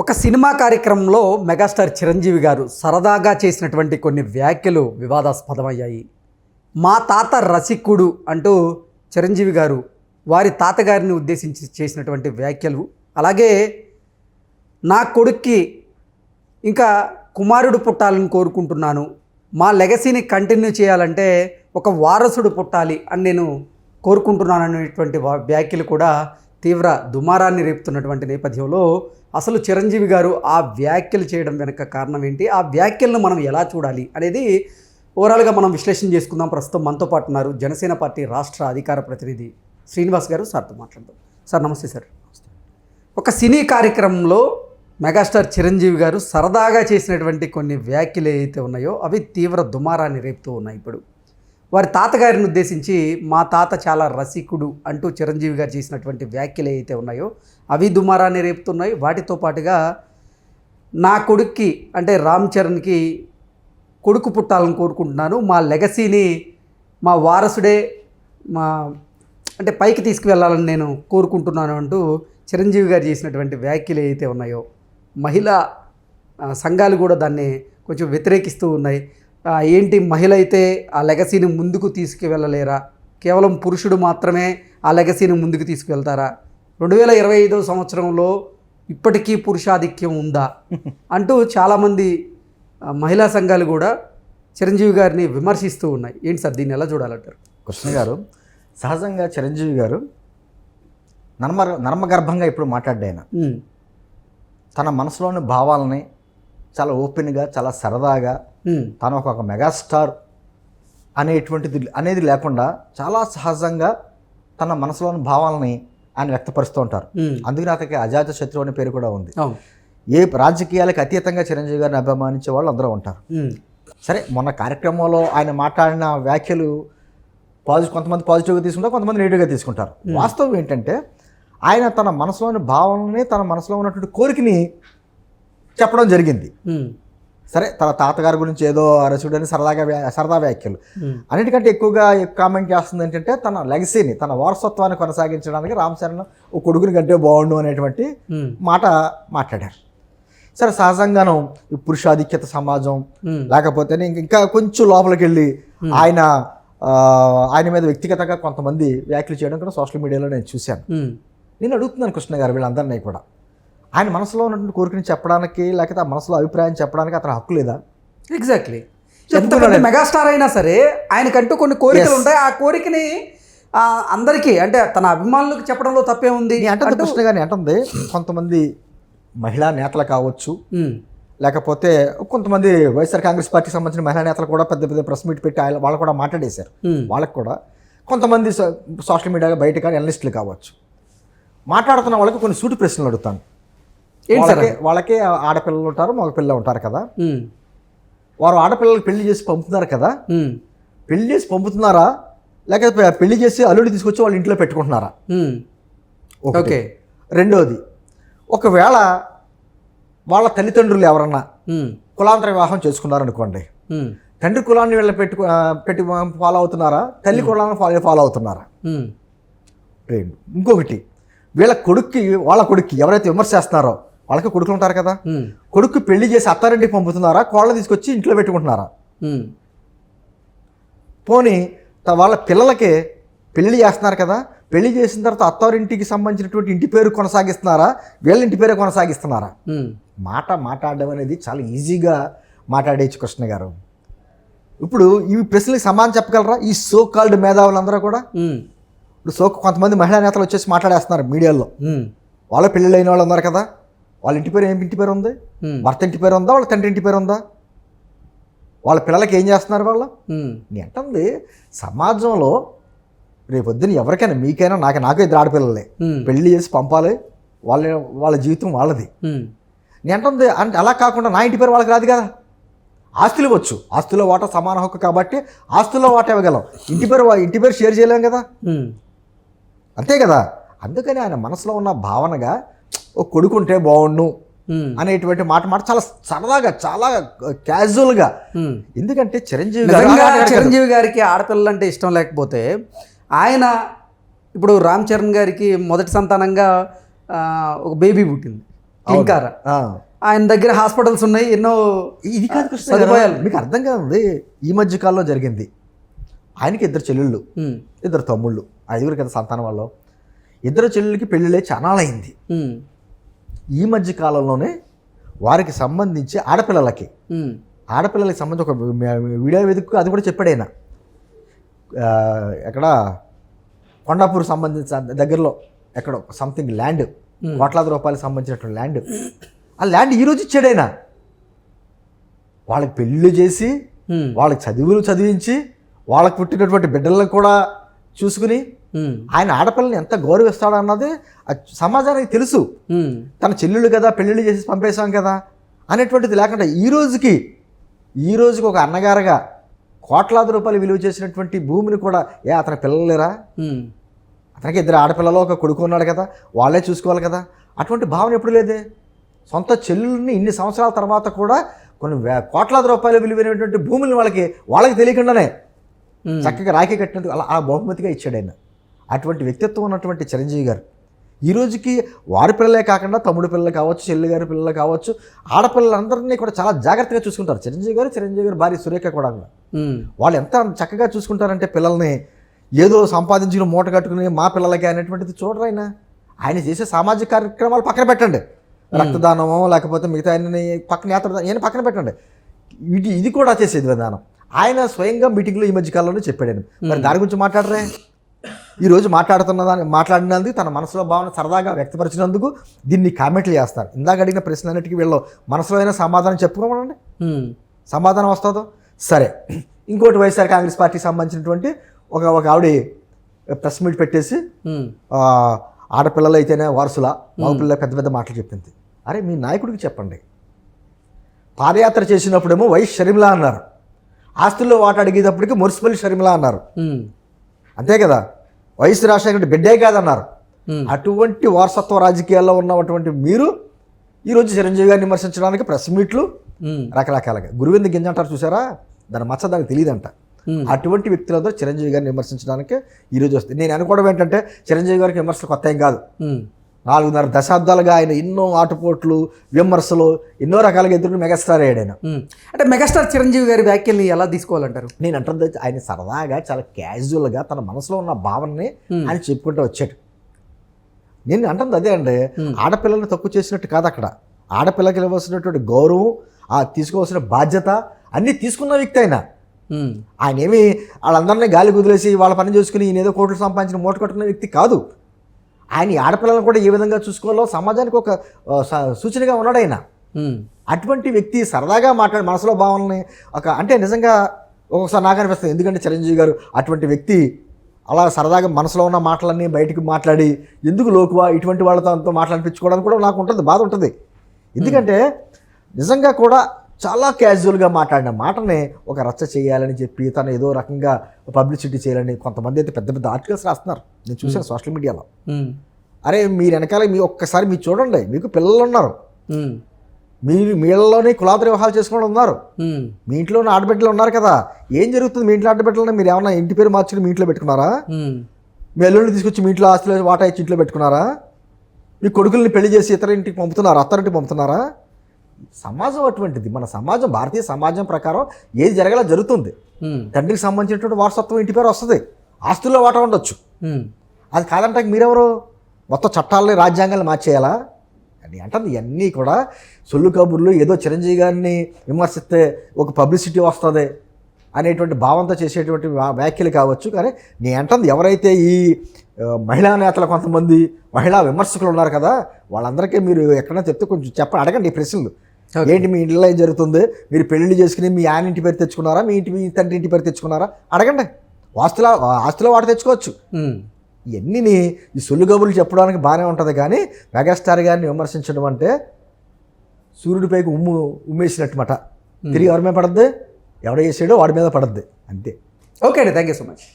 ఒక సినిమా కార్యక్రమంలో మెగాస్టార్ చిరంజీవి గారు సరదాగా చేసినటువంటి కొన్ని వ్యాఖ్యలు వివాదాస్పదమయ్యాయి. మా తాత రసికుడు అంటూ చిరంజీవి గారు వారి తాతగారిని ఉద్దేశించి చేసినటువంటి వ్యాఖ్యలు, అలాగే నా కొడుక్కి ఇంకా కుమారుడు పుట్టాలని కోరుకుంటున్నాను, మా లెగసీని కంటిన్యూ చేయాలంటే ఒక వారసుడు పుట్టాలి అని నేను కోరుకుంటున్నాను అనేటువంటి వ్యాఖ్యలు కూడా తీవ్ర దుమారాన్ని రేపుతున్నటువంటి నేపథ్యంలో అసలు చిరంజీవి గారు ఆ వ్యాఖ్యలు చేయడం వెనక కారణం ఏంటి, ఆ వ్యాఖ్యలను మనం ఎలా చూడాలి అనేది ఓవరాల్గా మనం విశ్లేషణ చేసుకుందాం. ప్రస్తుతం మనతో పాటు ఉన్నారు జనసేన పార్టీ రాష్ట్ర అధికార ప్రతినిధి శ్రీనివాస్ గారు. సార్తో మాట్లాడదాం. సార్ నమస్తే. సార్, ఒక సినీ కార్యక్రమంలో మెగాస్టార్ చిరంజీవి గారు సరదాగా చేసినటువంటి కొన్ని వ్యాఖ్యలు ఏవైతే ఉన్నాయో అవి తీవ్ర దుమారాన్ని రేపుతూ ఉన్నాయి. ఇప్పుడు వారి తాతగారిని ఉద్దేశించి మా తాత చాలా రసికుడు అంటూ చిరంజీవి గారు చేసినటువంటి వ్యాఖ్యలు ఏవైతే ఉన్నాయో అవి దుమారాన్ని రేపుతున్నాయి. వాటితో పాటుగా నా కొడుక్కి అంటే రామ్ చరణ్కి కొడుకు పుట్టాలని కోరుకుంటున్నాను, మా లెగసీని మా వారసుడే అంటే పైకి తీసుకువెళ్ళాలని నేను కోరుకుంటున్నాను అంటూ చిరంజీవి గారు చేసినటువంటి వ్యాఖ్యలు ఏవైతే ఉన్నాయో మహిళా సంఘాలు కూడా దాన్ని కొంచెం వ్యతిరేకిస్తూ ఉన్నాయి. ఏంటి, మహిళ అయితే ఆ లెగసీని ముందుకు తీసుకువెళ్ళలేరా, కేవలం పురుషుడు మాత్రమే ఆ లెగసీని ముందుకు తీసుకువెళ్తారా, 2025 సంవత్సరంలో ఇప్పటికీ పురుషాధిక్యం ఉందా అంటూ చాలామంది మహిళా సంఘాలు కూడా చిరంజీవి గారిని విమర్శిస్తూ ఉన్నాయి. ఏంటి సార్, దీన్ని ఎలా చూడాలంటారు? కృష్ణ గారు, సహజంగా చిరంజీవి గారు నర్మగర్భంగా ఇప్పుడు మాట్లాడాయన తన మనసులోని భావాలని చాలా ఓపెన్గా, చాలా సరదాగా, తను ఒక మెగాస్టార్ అనేది లేకుండా చాలా సహజంగా తన మనసులోని భావాలని ఆయన వ్యక్తపరుస్తూ ఉంటారు. అందుకని అతనికి అజాత శత్రువు అనే పేరు కూడా ఉంది. ఏ రాజకీయాలకు అతీతంగా చిరంజీవి గారిని అభిమానించే వాళ్ళు అందరూ ఉంటారు. సరే, మొన్న కార్యక్రమంలో ఆయన మాట్లాడిన వ్యాఖ్యలు కొంతమంది పాజిటివ్గా తీసుకుంటారు, కొంతమంది నెగిటివ్గా తీసుకుంటారు. వాస్తవం ఏంటంటే ఆయన తన మనసులోని భావాలని, తన మనసులో ఉన్నటువంటి కోరికని చెప్పడం జరిగింది. సరే, తన తాతగారి గురించి ఏదో రసుడని సరదా వ్యాఖ్యలు. అన్నిటికంటే ఎక్కువగా కామెంట్ చేస్తుంది ఏంటంటే తన లెగసీని, తన వారసత్వాన్ని కొనసాగించడానికి రామ్ చరణ్ ఒక కొడుకుని కంటే బాగుండు అనేటువంటి మాట మాట్లాడారు. సరే, సహజంగాను ఈ పురుషాధిక్యత సమాజం లేకపోతే ఇంకా కొంచెం లోపలికి వెళ్ళి ఆయన మీద వ్యక్తిగతంగా కొంతమంది వ్యాఖ్యలు చేయడం కూడా సోషల్ మీడియాలో నేను చూశాను. నేను అడుగుతున్నాను కృష్ణ గారు, వీళ్ళందరినీ కూడా ఆయన మనసులో ఉన్నటువంటి కోరికని చెప్పడానికి, లేకపోతే ఆ మనసులో అభిప్రాయం చెప్పడానికి అతను హక్కు లేదా? ఎగ్జాక్ట్లీ. ఎంత పెద్ద మెగాస్టార్ అయినా సరే ఆయనకంటూ కొన్ని కోరికలు ఉంటాయి. ఆ కోరికని అందరికీ అంటే తన అభిమానులకు చెప్పడంలో తప్పే ఉంది అంటే కృష్ణ గారిని అంటుంది. కొంతమంది మహిళా నేతలు కావచ్చు, లేకపోతే కొంతమంది వైఎస్ఆర్ కాంగ్రెస్ పార్టీకి సంబంధించిన మహిళా నేతలు కూడా పెద్ద పెద్ద ప్రెస్ మీట్ పెట్టి వాళ్ళు కూడా మాట్లాడేశారు. వాళ్ళకి కూడా కొంతమంది సోషల్ మీడియాగా బయట కానీ అనలిస్టులు కావచ్చు, మాట్లాడుతున్న వాళ్ళకి కొన్ని సూటి ప్రశ్నలు అడుగుతాను. వాళ్ళకే ఆడపిల్లలు ఉంటారు, మగ పిల్లలు ఉంటారు కదా. వారు ఆడపిల్లలకి పెళ్లి చేసి పంపుతున్నారు కదా, పెళ్లి చేసి పంపుతున్నారా లేకపోతే పెళ్లి చేసి అల్లుడి తీసుకొచ్చి వాళ్ళ ఇంట్లో పెట్టుకుంటున్నారా? ఓకే. రెండోది, ఒకవేళ వాళ్ళ తల్లిదండ్రులు ఎవరన్నా కులాంతర వివాహం చేసుకున్నారనుకోండి, తండ్రి కులాన్ని వీళ్ళ పెట్టి ఫాలో అవుతున్నారా, తల్లి కులాన్ని ఫాలో అవుతున్నారా? రెండు. ఇంకొకటి, వాళ్ళ కొడుక్కి ఎవరైతే విమర్శ చేస్తున్నారో వాళ్ళకి కొడుకులు ఉంటారు కదా, కొడుకు పెళ్లి చేసి అత్తారింటికి పంపుతున్నారా, కోళ్ళ తీసుకొచ్చి ఇంట్లో పెట్టుకుంటున్నారా? పోనీ వాళ్ళ పిల్లలకి పెళ్లి చేస్తున్నారు కదా, పెళ్లి చేసిన తర్వాత అత్తారింటికి సంబంధించినటువంటి ఇంటి పేరు కొనసాగిస్తున్నారా, వీళ్ళ ఇంటి పేరు కొనసాగిస్తున్నారా? మాట్లాడడం అనేది చాలా ఈజీగా మాట్లాడేచ్చు కృష్ణ గారు. ఇప్పుడు ఈ ప్రశ్నలకు సమాధానం చెప్పగలరా ఈ సో కాల్డ్ మేధావులందరూ కూడా? ఇప్పుడు కొంతమంది మహిళా నేతలు వచ్చేసి మాట్లాడేస్తున్నారు మీడియాలో, వాళ్ళ పెళ్ళిళ్ళు అయిన వాళ్ళు ఉన్నారు కదా, వాళ్ళ ఇంటి పేరు ఇంటి పేరు ఉంది, భర్త ఇంటి పేరు ఉందా, వాళ్ళ తండ్రి ఇంటి పేరు ఉందా, వాళ్ళ పిల్లలకి ఏం చేస్తున్నారు వాళ్ళు? ఏంటంది సమాజంలో రేపొద్దున ఎవరికైనా, మీకైనా నాకు ఇద్దరు ఆడపిల్లలే, పెళ్లి చేసి పంపాలి, వాళ్ళ జీవితం వాళ్ళది. నేంటుంది అంటే అలా కాకుండా నా ఇంటి పేరు వాళ్ళకి రాదు కదా. ఆస్తులు ఇవ్వచ్చు, ఆస్తుల్లో వాటా సమాన హక్కు కాబట్టి ఆస్తుల్లో వాటా ఇవ్వగలం, ఇంటి పేరు షేర్ చేయలేం కదా, అంతే కదా. అందుకని ఆయన మనసులో ఉన్న భావనగా ఒక కొడుకుంటే బాగుండు అనేటువంటి మాట చాలా సరదాగా, చాలా క్యాజువల్గా. ఎందుకంటే చిరంజీవి గారికి ఆడపిల్లలు అంటే ఇష్టం లేకపోతే ఆయన ఇప్పుడు రామ్ చరణ్ గారికి మొదటి సంతానంగా ఒక బేబీ పుట్టింది, కింకార. ఆయన దగ్గర హాస్పిటల్స్ ఉన్నాయి, ఎన్నో ఇది కాదు కృష్ణ సదుపాయాలు. మీకు అర్థం కాదు. ఈ మధ్య కాలంలో జరిగింది. ఆయనకి 2 చెల్లెళ్ళు, 2 తమ్ముళ్ళు, 5 కదా సంతానం వాళ్ళు. 2 చెల్లెళ్ళకి పెళ్ళిళ్ళే చాలా అయింది. ఈ మధ్య కాలంలోనే వారికి సంబంధించి ఆడపిల్లలకి సంబంధించి ఒక వీడియో వెతుక్కు అది కూడా చెప్పాడు ఆయన. ఎక్కడ కొండాపూర్ సంబంధించిన దగ్గరలో ఎక్కడో సంథింగ్ ల్యాండ్, కోట్లాది రూపాయలకు సంబంధించినటువంటి ల్యాండ్. ఆ ల్యాండ్ ఈరోజు ఇచ్చాడు ఆయన. వాళ్ళకి పెళ్ళిళ్ళు చేసి, వాళ్ళకి చదువులు చదివించి, వాళ్ళకి పుట్టినటువంటి బిడ్డలను కూడా చూసుకుని ఆయన ఆడపిల్లని ఎంత గౌరవిస్తాడు అన్నది సమాజానికి తెలుసు. తన చెల్లెళ్ళు కదా, పెళ్ళిళ్ళు చేసి పంపేశాం కదా అనేటువంటిది లేకుండా ఈ రోజుకి ఒక అన్నగారుగా కోట్లాది రూపాయలు విలువ చేసినటువంటి భూమిని కూడా అతని పిల్లలు లేరా? అతనికి 2 ఆడపిల్లలు, ఒక కొడుకు ఉన్నాడు కదా, వాళ్ళే చూసుకోవాలి కదా. అటువంటి భావన ఎప్పుడు లేదే. సొంత చెల్లెల్ని ఇన్ని సంవత్సరాల తర్వాత కూడా కొన్ని కోట్లాది రూపాయలు విలువైనటువంటి భూములను వాళ్ళకి తెలియకుండానే చక్కగా రాఖీ కట్టినందుకు అలా ఆ బహుమతిగా ఇచ్చాడు ఆయన. అటువంటి వ్యక్తిత్వం ఉన్నటువంటి చిరంజీవి గారు ఈ రోజుకి వారి పిల్లలే కాకుండా తమ్ముడు పిల్లలు కావచ్చు, చెల్లి గారి పిల్లలు కావచ్చు, ఆడపిల్లలందరినీ కూడా చాలా జాగ్రత్తగా చూసుకుంటారు. చిరంజీవి గారు భార్య సురేఖ కూడా. వాళ్ళు ఎంత చక్కగా చూసుకుంటారంటే పిల్లల్ని ఏదో సంపాదించిన మూట కట్టుకుని మా పిల్లలకి అనేటువంటిది చూడరు. ఆయన చేసే సామాజిక కార్యక్రమాలు పక్కన పెట్టండి, రక్తదానమో లేకపోతే మిగతా నేత్రదానం పక్కన పెట్టండి, ఇది కూడా చేసేది విధానం. ఆయన స్వయంగా మీటింగ్లో ఈ మధ్య కాలంలో చెప్పాడు. మరి దాని గురించి మాట్లాడరే? ఈరోజు మాట్లాడినందుకు తన మనసులో భావన సరదాగా వ్యక్తపరిచినందుకు దీన్ని కామెంట్లు చేస్తారు. ఇందాక అడిగిన ప్రశ్నలన్నిటికీ వీళ్ళు మనసులో అయినా సమాధానం చెప్పుకోమండి, సమాధానం వస్తుందో. సరే, ఇంకోటి వైఎస్ఆర్ కాంగ్రెస్ పార్టీకి సంబంధించినటువంటి ఒక ఆవిడ ప్రెస్ మీట్ పెట్టేసి ఆడపిల్లలు అయితేనే వారసులా, మగపిల్లల పెద్ద పెద్ద మాటలు చెప్పింది. అరే మీ నాయకుడికి చెప్పండి. పాదయాత్ర చేసినప్పుడేమో వైఎస్ షర్మిలా అన్నారు, ఆస్తుల్లో వాట అడిగేటప్పటికి మున్సిపల్ షర్మిలా అన్నారు, అంతే కదా. వైఎస్ రాజశేఖర బిడ్డే కాదన్నారు. అటువంటి వారసత్వ రాజకీయాల్లో ఉన్నటువంటి మీరు ఈరోజు చిరంజీవి గారిని విమర్శించడానికి ప్రెస్ మీట్లు రకరకాలుగా గురువింద గింజ అంటారు చూసారా, దాని మచ్చ దానికి తెలియదంట. అటువంటి వ్యక్తులతో చిరంజీవి గారిని విమర్శించడానికి ఈరోజు వస్తుంది. నేను అనుకోవడం ఏంటంటే చిరంజీవి గారికి విమర్శలు కొత్త ఏం కాదు. 4.5 దశాబ్దాలుగా ఆయన ఎన్నో ఆటుపోట్లు, విమర్శలు, ఎన్నో రకాలుగా ఎదురు మెగాస్టార్ అయ్యాడు ఆయన. అంటే మెగాస్టార్ చిరంజీవి గారి వ్యాఖ్యల్ని ఎలా తీసుకోవాలంటారు? నేను అంటుంది ఆయన సరదాగా చాలా క్యాజువల్గా తన మనసులో ఉన్న భావనని ఆయన చెప్పుకుంటూ వచ్చాడు. నేను అంటుంది అదే అండి, ఆడపిల్లల్ని తక్కువ చేసినట్టు కాదు. అక్కడ ఆడపిల్లకి ఇవ్వాల్సినటువంటి గౌరవం, తీసుకోవాల్సిన బాధ్యత అన్నీ తీసుకున్న వ్యక్తి ఆయన ఏమి వాళ్ళందరినీ గాలి కుదిలేసి వాళ్ళ పని చేసుకుని ఈయన ఏదో కోట్లు సంపాదించిన మూట కట్టుకున్న వ్యక్తి కాదు. ఆయన ఆడపిల్లలను కూడా ఏ విధంగా చూసుకోవాలో సమాజానికి ఒక సూచనగా ఉన్నాడు ఆయన. అటువంటి వ్యక్తి సరదాగా మనసులో భావనని అంటే నిజంగా ఒక్కొక్కసారి నాకు అనిపిస్తుంది. ఎందుకంటే చిరంజీవి గారు అటువంటి వ్యక్తి అలా సరదాగా మనసులో ఉన్న మాటలన్నీ బయటకు మాట్లాడి ఎందుకు లోకువా ఇటువంటి వాళ్ళతో మాట్లాడిపించుకోవడానికి కూడా నాకు ఉంటుంది, బాధ ఉంటుంది. ఎందుకంటే నిజంగా కూడా చాలా క్యాజువల్గా మాట్లాడిన మాటనే ఒక రచ్చ చేయాలని చెప్పి తను ఏదో రకంగా పబ్లిసిటీ చేయాలని కొంతమంది అయితే పెద్ద పెద్ద ఆర్టికల్స్ రాస్తున్నారు. నేను చూసాను సోషల్ మీడియాలో. అరే మీరు వెనకాల ఒక్కసారి మీరు చూడండి, మీకు పిల్లలు ఉన్నారు, మీరు మీళ్ళలోనే కులాతర వివాహాలు చేసుకోవడం ఉన్నారు, మీ ఇంట్లోనే ఆడబిడ్డలు ఉన్నారు కదా. ఏం జరుగుతుంది మీ ఇంట్లో ఆడబిడ్డలని? మీరు ఏమన్నా ఇంటి పేరు మార్చుకుని మీ ఇంట్లో పెట్టుకున్నారా? మీ అల్లుడిని తీసుకొచ్చి మీ ఇంట్లో ఆస్తులు వాటా ఇచ్చి ఇంట్లో పెట్టుకున్నారా? మీ కొడుకుల్ని పెళ్లి చేసి ఇతర ఇంటికి పంపుతున్నారా, అత్తారింటికి పంపుతున్నారా? సమాజం అటువంటిది. మన సమాజం, భారతీయ సమాజం ప్రకారం ఏది జరగాలో జరుగుతుంది. తండ్రికి సంబంధించినటువంటి వారసత్వం ఇంటి పేరు వస్తుంది, ఆస్తుల్లో వాటా ఉండొచ్చు. అది కాదంటే మీరెవరు? మొత్తం చట్టాలని, రాజ్యాంగాన్ని మార్చేయాలా అని అంటుంది. ఇవన్నీ కూడా సొల్లు కబుర్లు, ఏదో చిరంజీవి గారిని విమర్శిస్తే ఒక పబ్లిసిటీ వస్తుంది అనేటువంటి భావంతో చేసేటువంటి వ్యాఖ్యలు కావచ్చు. కానీ నేను అంటుంది ఎవరైతే ఈ మహిళా నేతలు, కొంతమంది మహిళా విమర్శకులు ఉన్నారు కదా, వాళ్ళందరికీ మీరు ఎక్కడైనా చెప్తే కొంచెం అడగండి ఈ ప్రశ్నలు. ఏంటి మీ ఇంట్లో ఏం జరుగుతుంది? మీరు పెళ్లి చేసుకుని మీ ఆయన ఇంటి పేరు తెచ్చుకున్నారా, మీ తండ్రి ఇంటి పేరు తెచ్చుకున్నారా? అడగండి. ఆస్తులో వాట తెచ్చుకోవచ్చు. ఇవన్నీ ఈ సొల్లు కబుర్లు చెప్పడానికి బాగానే ఉంటుంది. కానీ మెగాస్టార్ గారిని విమర్శించడం అంటే సూర్యుడిపైకి ఉమ్మేసినట్టు మాట. తిరిగి ఎవరి మీద పడద్ది? ఎవడ చేసాడో వాడి మీద పడద్ది, అంతే. ఓకే అండి, థ్యాంక్ యూ సో మచ్.